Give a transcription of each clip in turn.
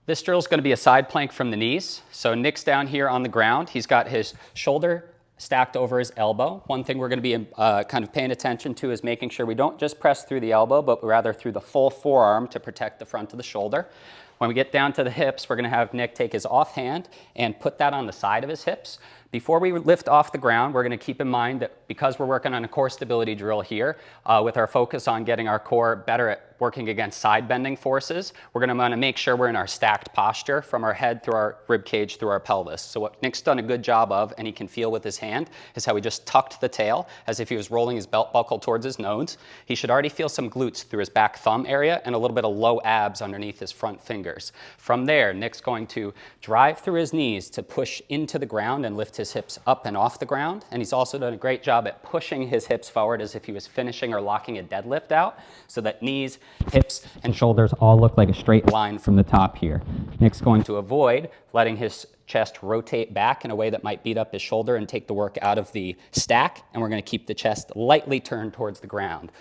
This drill is going to be a side plank from the knees. So Nick's down here on the ground. He's got his shoulder stacked over his elbow. One thing we're going to be kind of paying attention to is making sure we don't just press through the elbow, but rather through the full forearm to protect the front of the shoulder. When we get down to the hips, we're going to have Nick take his offhand and put that on the side of his hips. Before we lift off the ground, we're going to keep in mind that because we're working on a core stability drill here, with our focus on getting our core better at working against side bending forces, we're going to want to make sure we're in our stacked posture from our head through our rib cage through our pelvis. So what Nick's done a good job of, and he can feel with his hand, is how he just tucked the tail as if he was rolling his belt buckle towards his nose. He should already feel some glutes through his back thumb area and a little bit of low abs underneath his front fingers. From there, Nick's going to drive through his knees to push into the ground and lift his hips up and off the ground. And he's also done a great job at pushing his hips forward as if he was finishing or locking a deadlift out, so that knees, hips, and shoulders all look like a straight line from the top here. Nick's going to avoid letting his chest rotate back in a way that might beat up his shoulder and take the work out of the stack, and we're going to keep the chest lightly turned towards the ground.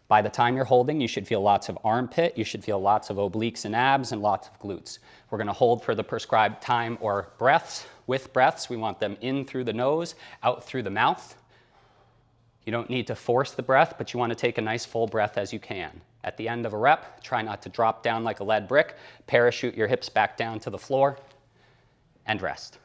By the time you're holding, you should feel lots of armpit, you should feel lots of obliques and abs, and lots of glutes. We're going to hold for the prescribed time or breaths. With breaths, we want them in through the nose, out through the mouth. You don't need to force the breath, but you want to take a nice full breath as you can. At the end of a rep, try not to drop down like a lead brick. Parachute your hips back down to the floor and rest.